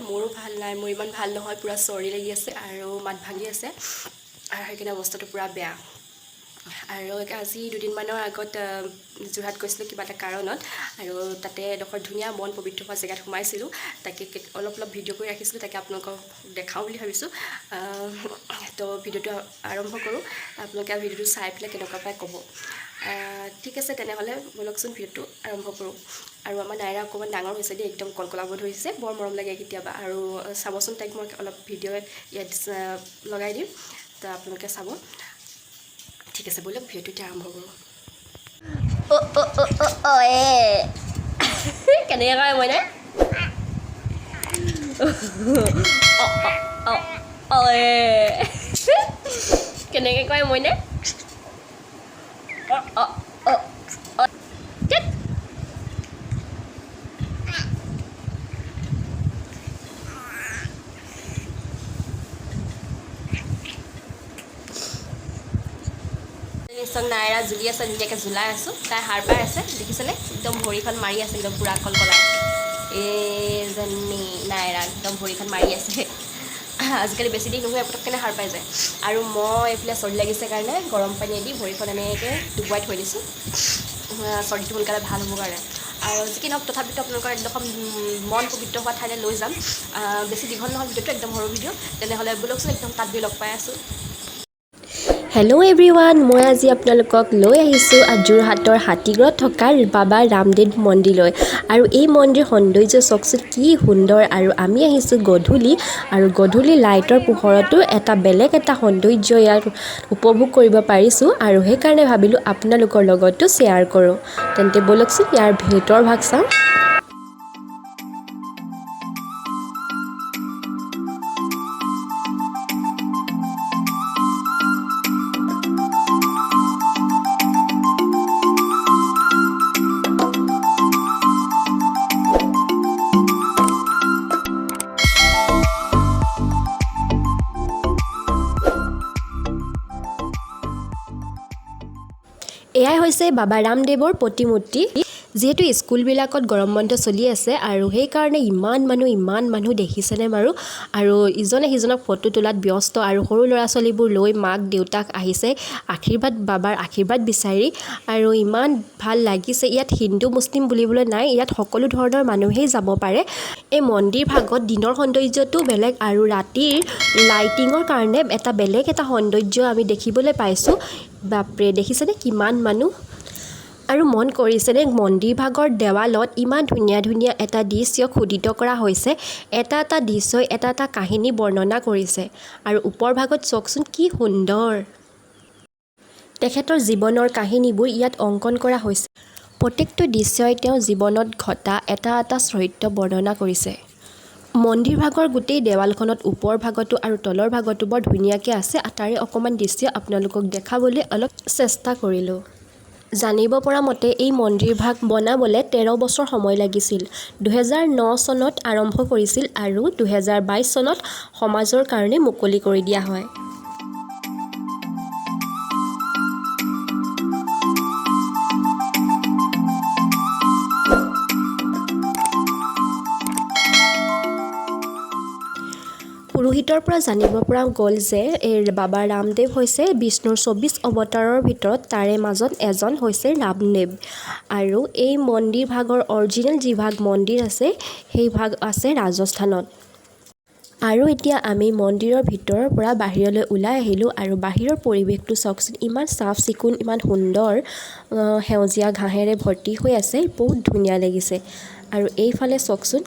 মোৰো ভাল নাই মোৰ ইমান ভাল নহয় পুৰা চৰ্দি লাগি আছে আৰু মাত ভাঙি আছে আৰু সেইকাৰণে অৱস্থাটো পুৰা বেয়া আৰু আজি দুদিনমানৰ আগত যোৰহাট গৈছিলোঁ কিবা এটা কাৰণত আৰু তাতে এডোখৰ ধুনীয়া মন পবিত্ৰ হোৱা জেগাত সোমাইছিলোঁ তাকে অলপ ভিডিঅ' কৰি ৰাখিছিলোঁ তাকে আপোনালোকক দেখাওঁ বুলি ভাবিছোঁ তো ভিডিঅ'টো আৰম্ভ কৰোঁ আপোনালোকে ভিডিঅ'টো চাই পেলাই কেনেকুৱা পাই ক'ব ঠিক আছে তেনেহ'লে বলকচোন ভিডিঅ'টো আৰম্ভ কৰোঁ আৰু আমাৰ নাইৰা অকণমান ডাঙৰ হৈছে দেই একদম কলকলাব ধৰিছে বৰ মৰম লাগে কেতিয়াবা আৰু চাবচোন তাইক মই অলপ ভিডিঅ' ইয়াত লগাই দিম তো আপোনালোকে চাব ঠিক আছে বলক ভিডিঅ'টো আৰম্ভ কৰোঁ কেনেকৈ কয় মই নে কেনেকৈ কয় মই নে নাইৰা জুলি আছে ধুনীয়াকৈ জুলাই আছোঁ তাই সাৰ পাই আছে দেখিছেনে একদম ভৰিখন মাৰি আছে একদম পুৰা কলকলাই এইজনী নাইৰা একদম ভৰিখন মাৰি আছে আজিকালি বেছি দিন নহয় পটককৈ সাৰ পাই যায় আৰু মই এইফালে চৰ্দি লাগিছে কাৰণে গৰম পানীয়ে দি ভৰিখন এনেকৈ ডুবুৱাই থৈ দিছোঁ চৰ্দিটো সোনকালে ভাল হ'ব কাৰণে আৰু যি কি নহওক তথাপিতো আপোনালোকৰ একদম মন পবিত্ৰ হোৱা ঠাইলৈ লৈ যাম বেছি দীঘল নহয় ভিডিঅ'টো একদম সৰু ভিডিঅ' তেনেহ'লে বলকচোন একদম তাত গৈ লগ পাই আছোঁ হেল্ল' এভৰিৱান মই আজি আপোনালোকক লৈ আহিছোঁ যোৰহাটৰ হাতীগড়ত থকা বাবা ৰামদেৱ মন্দিৰলৈ আৰু এই মন্দিৰ সৌন্দৰ্য চাওকচোন কি সুন্দৰ আৰু আমি আহিছোঁ গধূলি আৰু গধূলি লাইটৰ পোহৰতো এটা বেলেগ এটা সৌন্দৰ্য ইয়াত উপভোগ কৰিব পাৰিছোঁ আৰু সেইকাৰণে ভাবিলোঁ আপোনালোকৰ লগতো শ্বেয়াৰ কৰোঁ তেন্তে বলকচোন ইয়াৰ ভিতৰ ভাগ চাওঁ এয়াই হৈছে বাবা ৰামদেৱৰ প্ৰতিমূৰ্তি যিহেতু স্কুলবিলাকত গৰম বন্ধ চলি আছে আৰু সেইকাৰণে ইমান মানুহ দেখিছেনে বাৰু আৰু ইজনে সিজনক ফটো তোলাত ব্যস্ত আৰু সৰু ল'ৰা ছোৱালীবোৰ লৈ মাক দেউতাক আহিছে বাবাৰ আশীৰ্বাদ বিচাৰি আৰু ইমান ভাল লাগিছে ইয়াত হিন্দু মুছলিম বুলিবলৈ নাই ইয়াত সকলো ধৰণৰ মানুহেই যাব পাৰে এই মন্দিৰ ভাগত দিনৰ সৌন্দৰ্যটো বেলেগ আৰু ৰাতিৰ লাইটিঙৰ কাৰণে এটা বেলেগ এটা সৌন্দৰ্য আমি দেখিবলৈ পাইছোঁ বাপৰে দেখিছেনে কিমান মানুহ আৰু মন কৰিছেনে মন্দিৰ ভাগৰ দেৱালত ইমান ধুনীয়া এটা দৃশ্য খোদিত কৰা হৈছে এটা দৃশ্যই এটা কাহিনী বৰ্ণনা কৰিছে আৰু ওপৰ ভাগত চাওকচোন কি সুন্দৰ তেখেতৰ জীৱনৰ কাহিনীবোৰ ইয়াত অংকন কৰা হৈছে প্ৰত্যেকটো দৃশ্যই তেওঁৰ জীৱনত ঘটা এটা চৰিত্ৰ বৰ্ণনা কৰিছে মন্দিৰ ভাগৰ গোটেই দেৱালখনত ওপৰ ভাগতো আৰু তলৰ ভাগতো বৰ ধুনীয়াকৈ আছে তাৰে অকণমান দৃশ্য আপোনালোকক দেখাবলৈ অলপ চেষ্টা কৰিলোঁ জানিব পৰা মতে এই মন্দিৰ ভাগ বনাবলৈ 13 বছৰ সময় লাগিছিল 2009 চনত আৰম্ভ কৰিছিল আৰু 2022 চনত সমাজৰ কাৰণে মুকলি কৰি দিয়া হয় পুৰোহিতৰ পৰা জানিব পৰা গ'ল যে এই বাবা ৰামদেৱ হৈছে বিষ্ণুৰ 24 অৱতাৰৰ ভিতৰত তাৰে মাজত এজন হৈছে ৰামদেৱ আৰু এই মন্দিৰ ভাগৰ অৰিজিনেল যি ভাগ মন্দিৰ আছে সেই ভাগ আছে ৰাজস্থানত আৰু এতিয়া আমি মন্দিৰৰ ভিতৰৰ পৰা বাহিৰলৈ ওলাই আহিলোঁ আৰু বাহিৰৰ পৰিৱেশটো চাওকচোন ইমান চাফ চিকুণ ইমান সুন্দৰ সেউজীয়া ঘাঁহেৰে ভৰ্তি হৈ আছে বহুত ধুনীয়া লাগিছে আৰু এইফালে চাওকচোন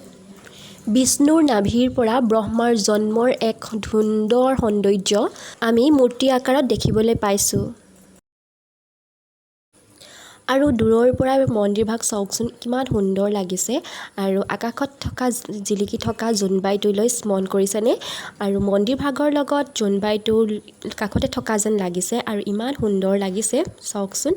বিষ্ণুৰ নাভিৰ পৰা ব্ৰহ্মাৰ জন্মৰ এক সুন্দৰ সৌন্দৰ্য আমি মূৰ্তি আকাৰত দেখিবলৈ পাইছোঁ আৰু দূৰৰ পৰা মন্দিৰ ভাগ চাওকচোন কিমান সুন্দৰ লাগিছে আৰু আকাশত থকা জিলিকি থকা জোনবাইটোলৈ মন কৰিছেনে আৰু মন্দিৰ ভাগৰ লগত জোনবাইটো কাষতে থকা যেন লাগিছে আৰু ইমান সুন্দৰ লাগিছে চাওকচোন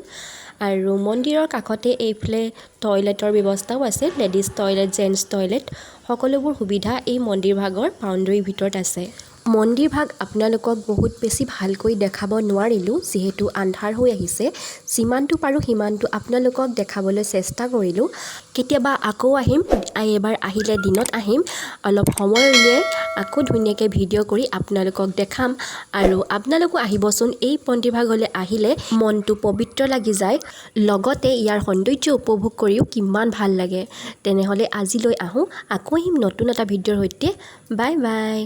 আৰু মন্দিৰৰ কাষতে এইফালে টয়লেটৰ ব্যৱস্থাও আছে, লেডিজ টয়লেট, জেন্টছ টয়লেট, সকলোবোৰ সুবিধা এই মন্দিৰ ভাগৰ বাউণ্ডেৰীৰ ভিতৰত আছে। মন্দিৰ ভাগ আপোনালোকক বহুত বেছি ভালকৈ দেখাব নোৱাৰিলোঁ যিহেতু আন্ধাৰ হৈ আহিছে। যিমানটো পাৰোঁ সিমানটো আপোনালোকক দেখাবলৈ চেষ্টা কৰিলোঁ। কেতিয়াবা আকৌ আহিম, এবাৰ আহিলে দিনত আহিম, অলপ সময় উলিয়াই আকৌ ধুনীয়াকৈ ভিডিঅ' কৰি আপোনালোকক দেখাম। আৰু আপোনালোকো আহিবচোন, এই মন্দিৰ ভাগলৈ আহিলে মনটো পবিত্ৰ লাগি যায়, লগতে ইয়াৰ সৌন্দৰ্য উপভোগ কৰিও কিমান ভাল লাগে। তেনেহ'লে আজিলৈ আহোঁ, আকৌ আহিম নতুন এটা ভিডিঅ'ৰ সৈতে। Bye bye.